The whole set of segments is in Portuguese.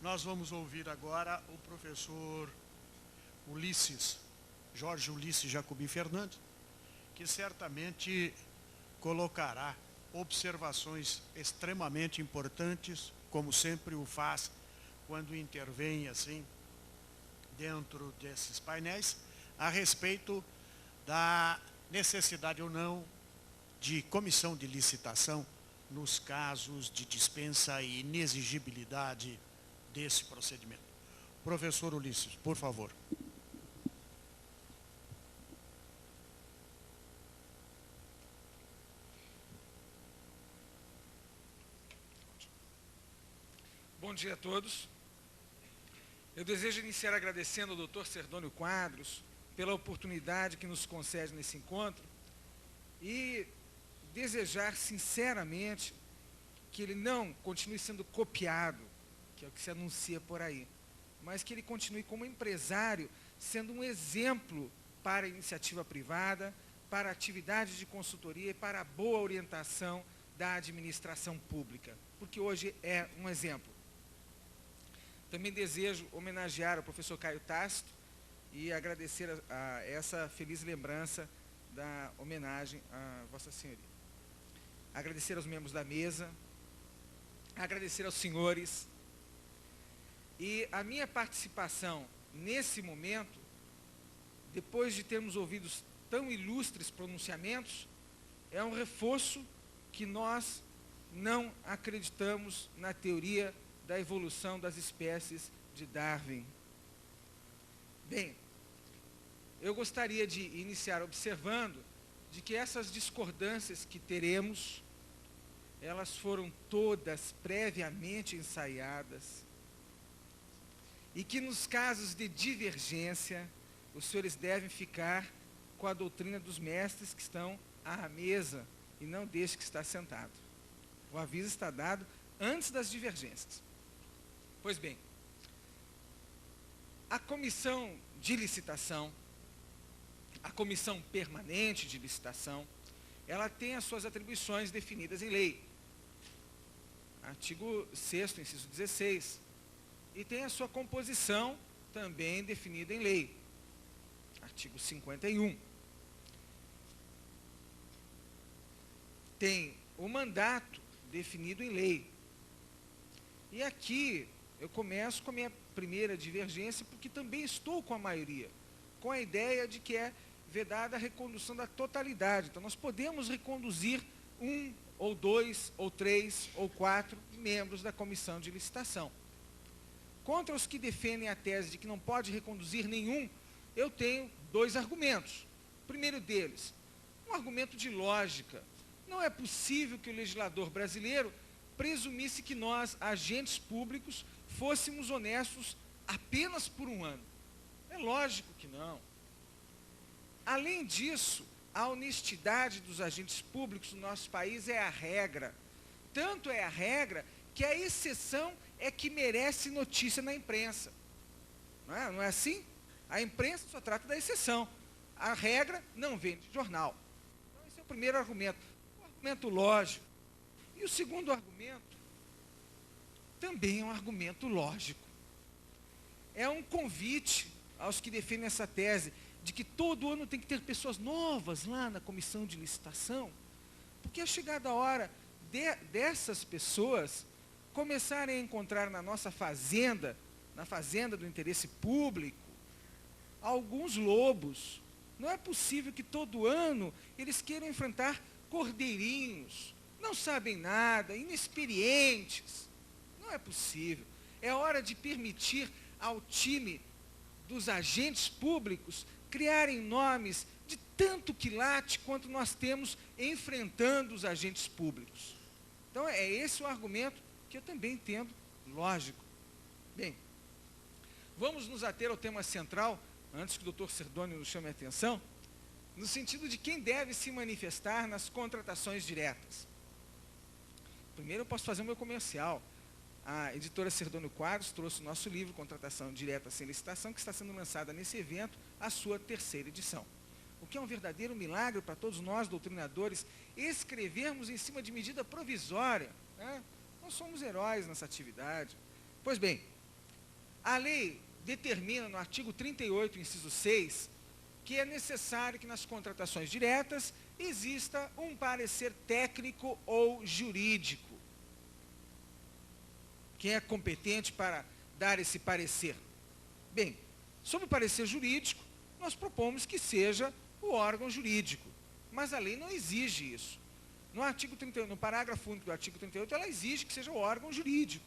Nós vamos ouvir agora o professor Jorge Ulisses Jacobim Fernandes, que certamente colocará observações extremamente importantes, como sempre o faz quando intervém assim dentro desses painéis, a respeito da necessidade ou não de comissão de licitação nos casos de dispensa e inexigibilidade desse procedimento. Professor Ulisses, por favor. Bom dia a todos. Eu desejo iniciar agradecendo ao Dr. Serdônio Quadros pela oportunidade que nos concede nesse encontro e desejar sinceramente que ele não continue sendo copiado, que é o que se anuncia por aí, mas que ele continue como empresário, sendo um exemplo para a iniciativa privada, para a atividade de consultoria e para a boa orientação da administração pública, porque hoje é um exemplo. Também desejo homenagear o professor Caio Tácito e agradecer a essa feliz lembrança da homenagem a Vossa Senhoria. Agradecer aos membros da mesa, agradecer aos senhores. E a minha participação nesse momento, depois de termos ouvido tão ilustres pronunciamentos, é um reforço que nós não acreditamos na teoria da evolução das espécies de Darwin. Bem, eu gostaria de iniciar observando de que essas discordâncias que teremos, elas foram todas previamente ensaiadas e que nos casos de divergência, os senhores devem ficar com a doutrina dos mestres que estão à mesa e não deste que está sentado. O aviso está dado antes das divergências. Pois bem, a comissão de licitação, a comissão permanente de licitação, ela tem as suas atribuições definidas em lei. Artigo 6º, inciso 16. E tem a sua composição também definida em lei. Artigo 51. Tem o mandato definido em lei. E aqui eu começo com a minha primeira divergência, porque também estou com a maioria, com a ideia de que é vedada a recondução da totalidade. Então, nós podemos reconduzir 1, ou 2, ou 3, ou 4 membros da comissão de licitação. Contra os que defendem a tese de que não pode reconduzir nenhum, eu tenho 2 argumentos. O primeiro deles, um argumento de lógica. Não é possível que o legislador brasileiro presumisse que nós, agentes públicos, fôssemos honestos apenas por 1 ano. É lógico que não. Além disso, a honestidade dos agentes públicos no nosso país é a regra. Tanto é a regra que a exceção é que merece notícia na imprensa. Não é assim? A imprensa só trata da exceção. A regra não vem de jornal. Então, esse é o primeiro argumento. Um argumento lógico. E o segundo argumento também é um argumento lógico. É um convite aos que defendem essa tese de que todo ano tem que ter pessoas novas lá na comissão de licitação, porque é chegada a hora dessas pessoas começarem a encontrar na nossa fazenda, na fazenda do interesse público, alguns lobos. Não é possível que todo ano eles queiram enfrentar cordeirinhos, não sabem nada, inexperientes. Não é possível. É hora de permitir ao time dos agentes públicos criarem nomes de tanto quilate quanto nós temos enfrentando os agentes públicos. Então, é esse o argumento que eu também entendo lógico. Bem, vamos nos ater ao tema central, antes que o Dr. Serdônio nos chame a atenção, no sentido de quem deve se manifestar nas contratações diretas. Primeiro eu posso fazer o meu comercial. A editora Serdônio Quadros trouxe o nosso livro, Contratação Direta Sem Licitação, que está sendo lançada nesse evento, a sua 3ª edição. O que é um verdadeiro milagre para todos nós, doutrinadores, escrevermos em cima de medida provisória. Né? Nós somos heróis nessa atividade. Pois bem, A lei determina no artigo 38, inciso 6, que é necessário que nas contratações diretas exista um parecer técnico ou jurídico. Quem é competente para dar esse parecer? Bem, sobre o parecer jurídico, nós propomos que seja o órgão jurídico, mas a lei não exige isso. No artigo 38, no parágrafo único do artigo 38, ela exige que seja o órgão jurídico.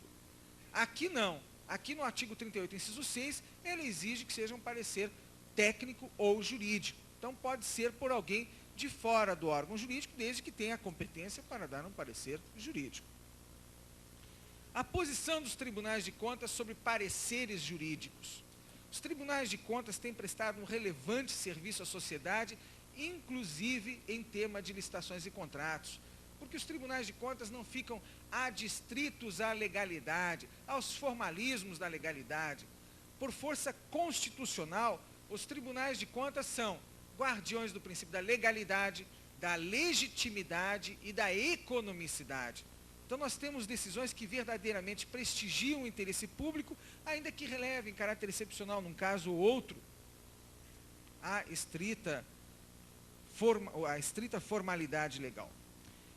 Aqui não. Aqui no artigo 38, inciso 6, ela exige que seja um parecer técnico ou jurídico. Então, pode ser por alguém de fora do órgão jurídico, desde que tenha competência para dar um parecer jurídico. A posição dos tribunais de contas sobre pareceres jurídicos. Os tribunais de contas têm prestado um relevante serviço à sociedade, inclusive em tema de licitações e contratos, porque os tribunais de contas não ficam adstritos à legalidade, aos formalismos da legalidade. Por força constitucional, os tribunais de contas são guardiões do princípio da legalidade, da legitimidade e da economicidade. Então, nós temos decisões que verdadeiramente prestigiam o interesse público, ainda que relevem em caráter excepcional, num caso ou outro, a estrita formalidade legal.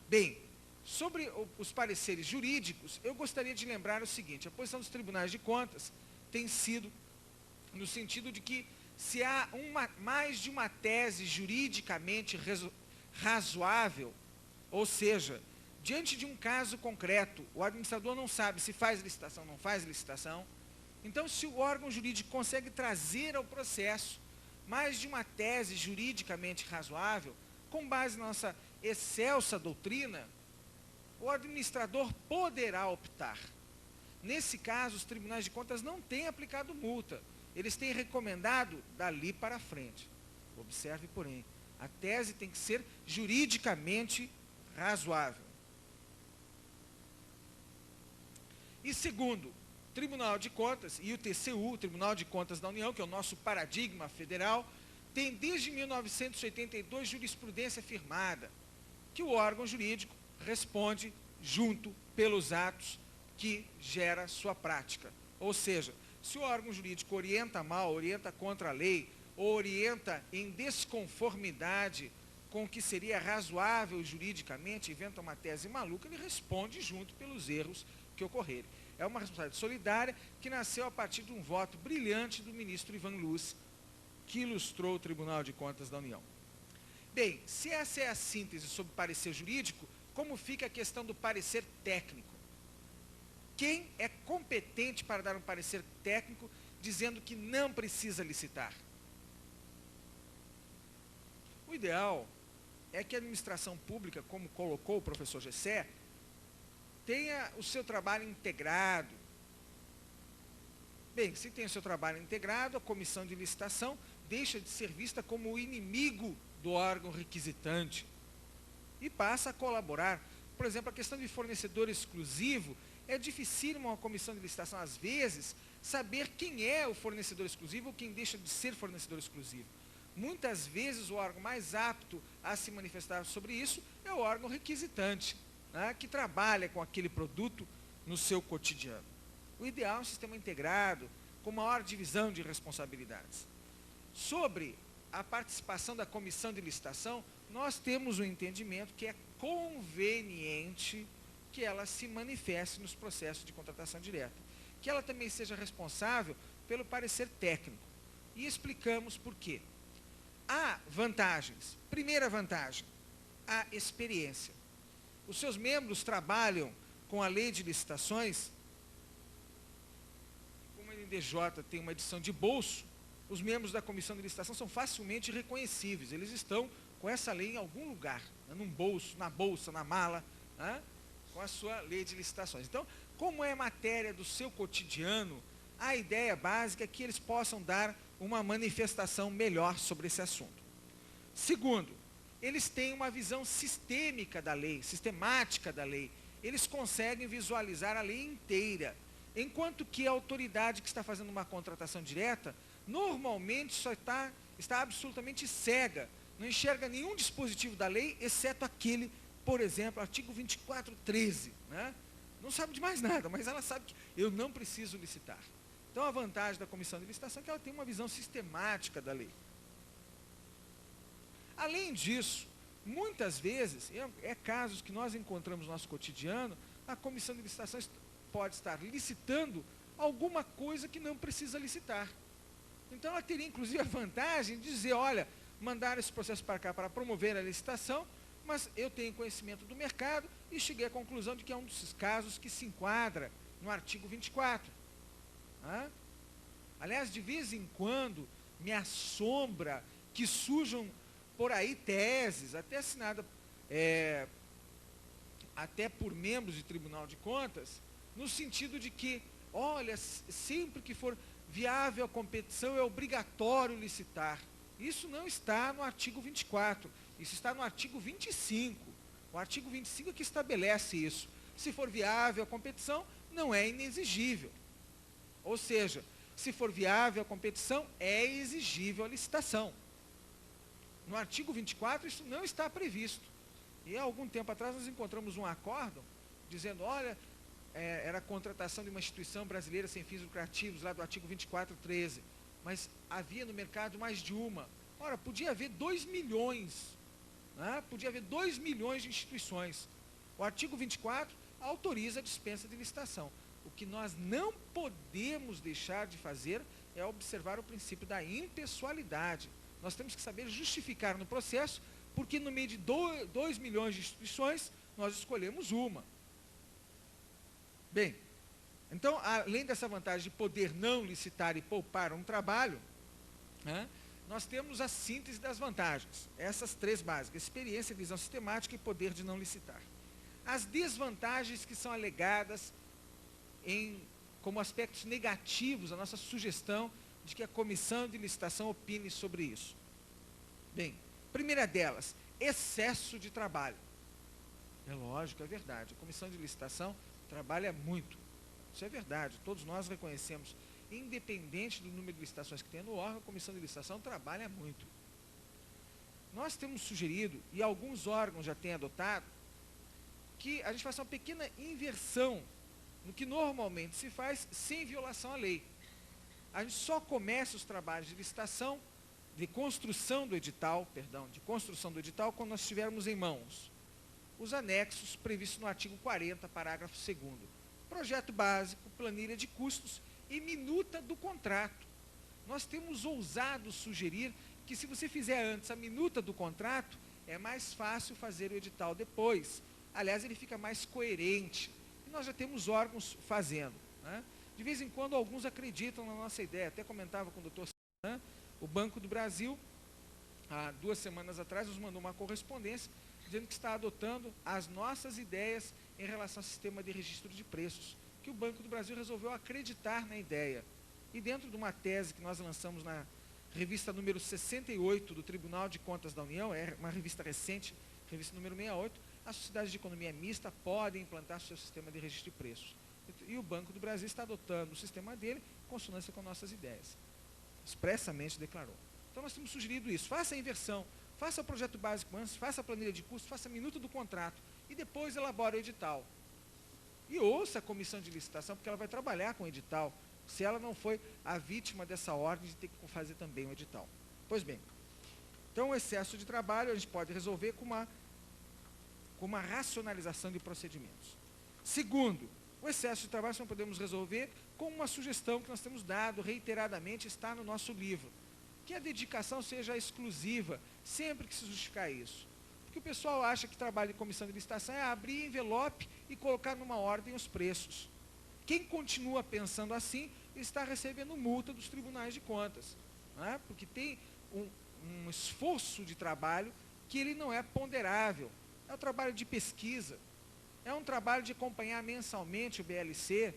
Bem, sobre os pareceres jurídicos, eu gostaria de lembrar o seguinte: a posição dos tribunais de contas tem sido no sentido de que, se há mais de uma tese juridicamente razoável, ou seja, diante de um caso concreto, o administrador não sabe se faz licitação ou não faz licitação, então, se o órgão jurídico consegue trazer ao processo mais de uma tese juridicamente razoável, com base na nossa excelsa doutrina, o administrador poderá optar. Nesse caso, os tribunais de contas não têm aplicado multa, eles têm recomendado dali para frente. Observe, porém, a tese tem que ser juridicamente razoável. E segundo, o Tribunal de Contas e o TCU, o Tribunal de Contas da União, que é o nosso paradigma federal, tem desde 1982 jurisprudência firmada, que o órgão jurídico responde junto pelos atos que gera sua prática. Ou seja, se o órgão jurídico orienta mal, orienta contra a lei, ou orienta em desconformidade com o que seria razoável juridicamente, inventa uma tese maluca, ele responde junto pelos erros que ocorrerem. É uma responsabilidade solidária que nasceu a partir de um voto brilhante do ministro Ivan Luz, que ilustrou o Tribunal de Contas da União. Bem, se essa é a síntese sobre parecer jurídico, como fica a questão do parecer técnico? Quem é competente para dar um parecer técnico dizendo que não precisa licitar? O ideal é que a administração pública, como colocou o professor Gessé, tenha o seu trabalho integrado. Bem, se tem o seu trabalho integrado, a comissão de licitação deixa de ser vista como o inimigo do órgão requisitante e passa a colaborar. Por exemplo, a questão de fornecedor exclusivo, é dificílimo uma comissão de licitação, às vezes, saber quem é o fornecedor exclusivo ou quem deixa de ser fornecedor exclusivo. Muitas vezes o órgão mais apto a se manifestar sobre isso é o órgão requisitante, né, que trabalha com aquele produto no seu cotidiano. O ideal é um sistema integrado, com maior divisão de responsabilidades. Sobre a participação da comissão de licitação, nós temos um entendimento que é conveniente que ela se manifeste nos processos de contratação direta, que ela também seja responsável pelo parecer técnico. E explicamos por quê. Há vantagens. Primeira vantagem, a experiência. Os seus membros trabalham com a lei de licitações. Como a NDJ tem uma edição de bolso, os membros da comissão de licitação são facilmente reconhecíveis. Eles estão com essa lei em algum lugar, né, num bolso, na bolsa, na mala, né, com a sua lei de licitações. Então, como é matéria do seu cotidiano, a ideia básica é que eles possam dar uma manifestação melhor sobre esse assunto. Segundo, eles têm uma visão sistêmica da lei, sistemática da lei. Eles conseguem visualizar a lei inteira, enquanto que a autoridade que está fazendo uma contratação direta, normalmente só está absolutamente cega, não enxerga nenhum dispositivo da lei, exceto aquele, por exemplo, artigo 24.13, né? Não sabe de mais nada, mas ela sabe que eu não preciso licitar. Então, a vantagem da comissão de licitação é que ela tem uma visão sistemática da lei. Além disso, muitas vezes, é casos que nós encontramos no nosso cotidiano, a comissão de licitação pode estar licitando alguma coisa que não precisa licitar. Então, ela teria, inclusive, a vantagem de dizer, olha, mandaram esse processo para cá para promover a licitação, mas eu tenho conhecimento do mercado e cheguei à conclusão de que é um desses casos que se enquadra no artigo 24. Aliás, de vez em quando, me assombra que surjam por aí teses, até assinada até por membros de Tribunal de Contas, no sentido de que, olha, sempre que for viável a competição é obrigatório licitar. Isso não está no artigo 24, isso está no artigo 25. O artigo 25 é que estabelece isso. Se for viável a competição, não é inexigível. Ou seja, se for viável a competição, é exigível a licitação. No artigo 24, isso não está previsto. E há algum tempo atrás nós encontramos um acórdão dizendo, olha, era a contratação de uma instituição brasileira sem fins lucrativos, lá do artigo 24.13, mas havia no mercado mais de uma. Ora, podia haver 2 milhões, podia haver 2 milhões de instituições. O artigo 24 autoriza a dispensa de licitação. O que nós não podemos deixar de fazer é observar o princípio da impessoalidade. Nós temos que saber justificar no processo, porque no meio de 2 milhões de instituições, nós escolhemos uma. Bem, então, além dessa vantagem de poder não licitar e poupar um trabalho, nós temos a síntese das vantagens, essas 3 básicas: experiência, visão sistemática e poder de não licitar. As desvantagens que são alegadas como aspectos negativos, a nossa sugestão de que a comissão de licitação opine sobre isso. Bem, primeira delas, excesso de trabalho. É lógico, é verdade, a comissão de licitação trabalha muito, isso é verdade, todos nós reconhecemos, independente do número de licitações que tem no órgão, a comissão de licitação trabalha muito. Nós temos sugerido, e alguns órgãos já têm adotado, que a gente faça uma pequena inversão no que normalmente se faz sem violação à lei. A gente só começa os trabalhos de licitação, de construção do edital, quando nós tivermos em mãos os anexos previstos no artigo 40, parágrafo 2º. Projeto básico, planilha de custos e minuta do contrato. Nós temos ousado sugerir que, se você fizer antes a minuta do contrato, é mais fácil fazer o edital depois. Aliás, ele fica mais coerente. E nós já temos órgãos fazendo. De vez em quando, alguns acreditam na nossa ideia. Até comentava com o doutor Sinan, o Banco do Brasil, há 2 semanas atrás, nos mandou uma correspondência dizendo que está adotando as nossas ideias em relação ao sistema de registro de preços, que o Banco do Brasil resolveu acreditar na ideia. E dentro de uma tese que nós lançamos na revista número 68 do Tribunal de Contas da União, é uma revista recente, revista número 68, as sociedades de economia mista podem implantar seu sistema de registro de preços. E o Banco do Brasil está adotando o sistema dele em consonância com nossas ideias. Expressamente declarou. Então nós temos sugerido isso, faça a inversão, faça o projeto básico antes, faça a planilha de custos, faça a minuta do contrato e depois elabore o edital. E ouça a comissão de licitação, porque ela vai trabalhar com o edital, se ela não foi a vítima dessa ordem de ter que fazer também o edital. Pois bem, então o excesso de trabalho a gente pode resolver com uma racionalização de procedimentos. Segundo, o excesso de trabalho nós podemos resolver com uma sugestão que nós temos dado reiteradamente, está no nosso livro, que a dedicação seja exclusiva, sempre que se justificar isso. Porque o pessoal acha que trabalho de comissão de licitação é abrir envelope e colocar numa ordem os preços. Quem continua pensando assim está recebendo multa dos tribunais de contas, porque tem um esforço de trabalho que ele não é ponderável. É um trabalho de pesquisa, é um trabalho de acompanhar mensalmente o BLC,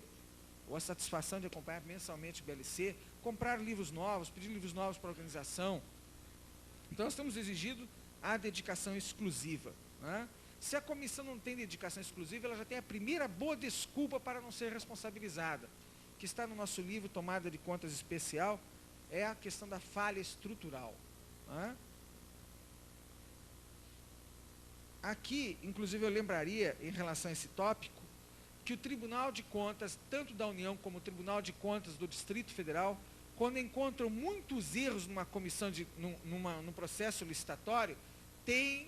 ou a satisfação de acompanhar mensalmente o BLC, comprar livros novos, pedir livros novos para a organização. Então nós estamos exigindo a dedicação exclusiva. Se a comissão não tem dedicação exclusiva, ela já tem a primeira boa desculpa para não ser responsabilizada, que está no nosso livro Tomada de Contas Especial, é a questão da falha estrutural. Aqui, inclusive, eu lembraria, em relação a esse tópico, que o Tribunal de Contas, tanto da União como o Tribunal de Contas do Distrito Federal, quando encontram muitos erros numa comissão, num processo licitatório, tem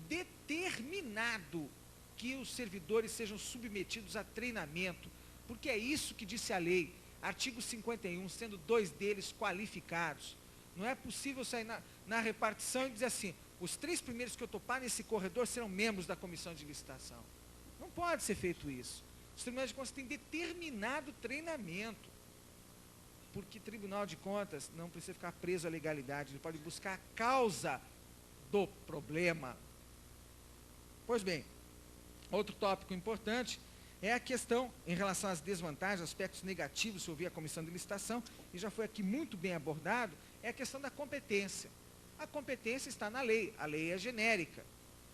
determinado que os servidores sejam submetidos a treinamento, porque é isso que disse a lei, artigo 51, sendo 2 deles qualificados. Não é possível sair na repartição e dizer assim, os 3 primeiros que eu topar nesse corredor serão membros da comissão de licitação. Não pode ser feito isso. Os tribunais de contas têm determinado treinamento, porque Tribunal de Contas não precisa ficar preso à legalidade, ele pode buscar a causa do problema. Pois bem, outro tópico importante é a questão em relação às desvantagens, aspectos negativos, se ouvir a comissão de licitação, e já foi aqui muito bem abordado, é a questão da competência. A competência está na lei, a lei é genérica.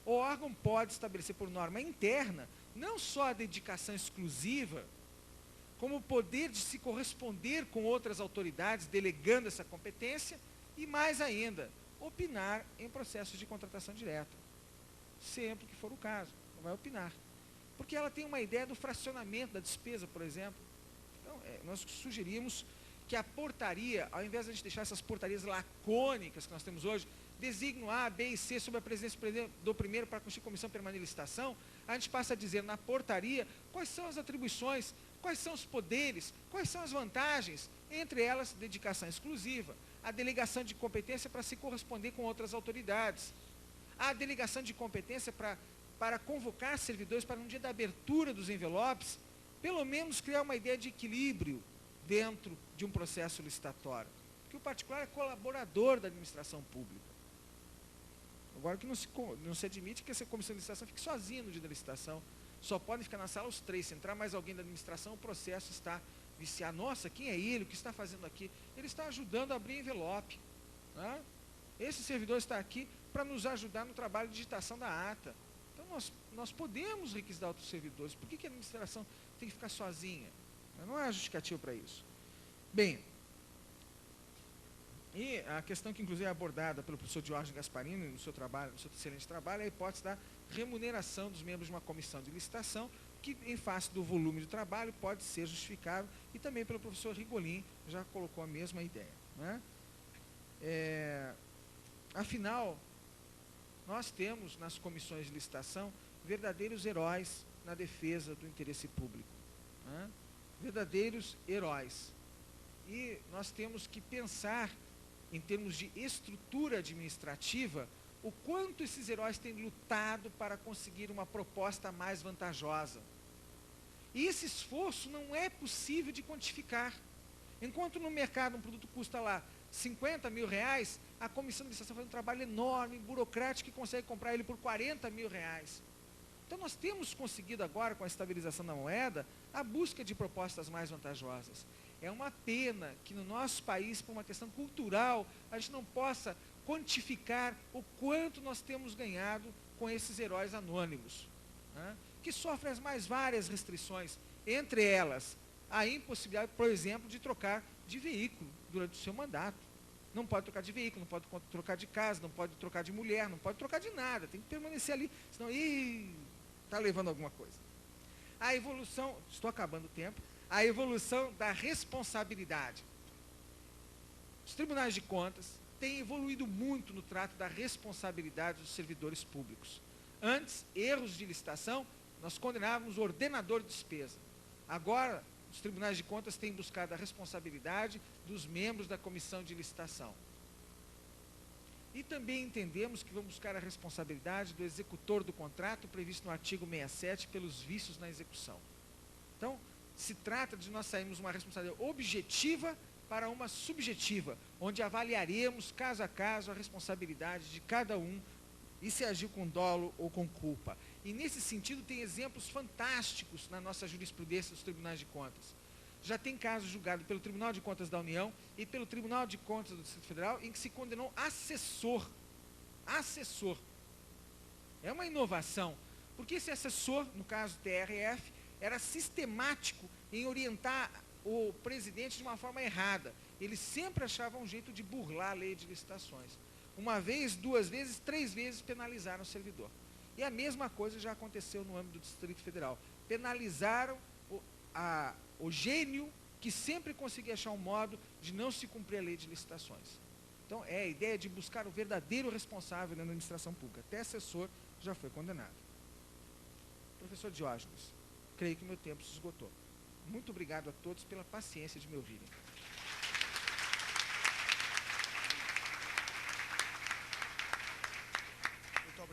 O órgão pode estabelecer por norma interna, não só a dedicação exclusiva, como o poder de se corresponder com outras autoridades, delegando essa competência, e mais ainda, opinar em processos de contratação direta. Sempre que for o caso, não vai opinar. Porque ela tem uma ideia do fracionamento da despesa, por exemplo. Então, nós sugerimos que a portaria, ao invés de a gente deixar essas portarias lacônicas que nós temos hoje, designo A, B e C sobre a presidência do primeiro para constituir comissão permanente de licitação, a gente passa a dizer na portaria quais são as atribuições, quais são os poderes, quais são as vantagens, entre elas, dedicação exclusiva, a delegação de competência para se corresponder com outras autoridades, a delegação de competência para convocar servidores para no dia da abertura dos envelopes, pelo menos criar uma ideia de equilíbrio dentro de um processo licitatório, porque o particular é colaborador da administração pública. Agora que não se admite que essa comissão de licitação fique sozinha no dia da licitação, só podem ficar na sala os 3, se entrar mais alguém da administração, o processo está viciado. Nossa, quem é ele? O que está fazendo aqui? Ele está ajudando a abrir envelope. Né? Esse servidor está aqui para nos ajudar no trabalho de digitação da ata. Então, nós podemos requisitar outros servidores. Por que a administração tem que ficar sozinha? Não há justificativo para isso. Bem, e a questão que inclusive é abordada pelo professor Jorge Gasparini no seu trabalho, no seu excelente trabalho, é a hipótese da remuneração dos membros de uma comissão de licitação, que em face do volume de trabalho pode ser justificável, e também pelo professor Rigolin já colocou a mesma ideia. Né? Afinal, nós temos nas comissões de licitação verdadeiros heróis na defesa do interesse público. Né? Verdadeiros heróis. E nós temos que pensar, em termos de estrutura administrativa, o quanto esses heróis têm lutado para conseguir uma proposta mais vantajosa. E esse esforço não é possível de quantificar. Enquanto no mercado um produto custa lá 50 mil reais, a comissão de licitação faz um trabalho enorme, burocrático, que consegue comprar ele por 40 mil reais. Então nós temos conseguido agora, com a estabilização da moeda, a busca de propostas mais vantajosas. É uma pena que no nosso país, por uma questão cultural, a gente não possa quantificar o quanto nós temos ganhado com esses heróis anônimos, né? Que sofrem as mais várias restrições, entre elas a impossibilidade, por exemplo, de trocar de veículo durante o seu mandato. Não pode trocar de veículo, não pode trocar de casa, não pode trocar de mulher, não pode trocar de nada, tem que permanecer ali, senão, está levando alguma coisa. A evolução, estou acabando o tempo, a evolução da responsabilidade. Os tribunais de contas têm evoluído muito no trato da responsabilidade dos servidores públicos. Antes, erros de licitação, nós condenávamos o ordenador de despesa. Agora, os tribunais de contas têm buscado a responsabilidade dos membros da comissão de licitação. E também entendemos que vamos buscar a responsabilidade do executor do contrato, previsto no artigo 67, pelos vícios na execução. Então, se trata de nós sairmos uma responsabilidade objetiva para uma subjetiva, onde avaliaremos caso a caso a responsabilidade de cada um e se agiu com dolo ou com culpa. E nesse sentido tem exemplos fantásticos na nossa jurisprudência dos tribunais de contas. Já tem casos julgados pelo Tribunal de Contas da União e pelo Tribunal de Contas do Distrito Federal em que se condenou assessor. Assessor. É uma inovação, porque esse assessor, no caso do TRF, era sistemático em orientar o presidente de uma forma errada. Eles sempre achavam um jeito de burlar a lei de licitações. Uma vez, 2 vezes, 3 vezes penalizaram o servidor. E a mesma coisa já aconteceu no âmbito do Distrito Federal. penalizaram o gênio que sempre conseguia achar um modo de não se cumprir a lei de licitações. Então, é a ideia de buscar o verdadeiro responsável na administração pública. Até assessor já foi condenado. Professor Diógenes, creio que meu tempo se esgotou. Muito obrigado a todos pela paciência de me ouvirem.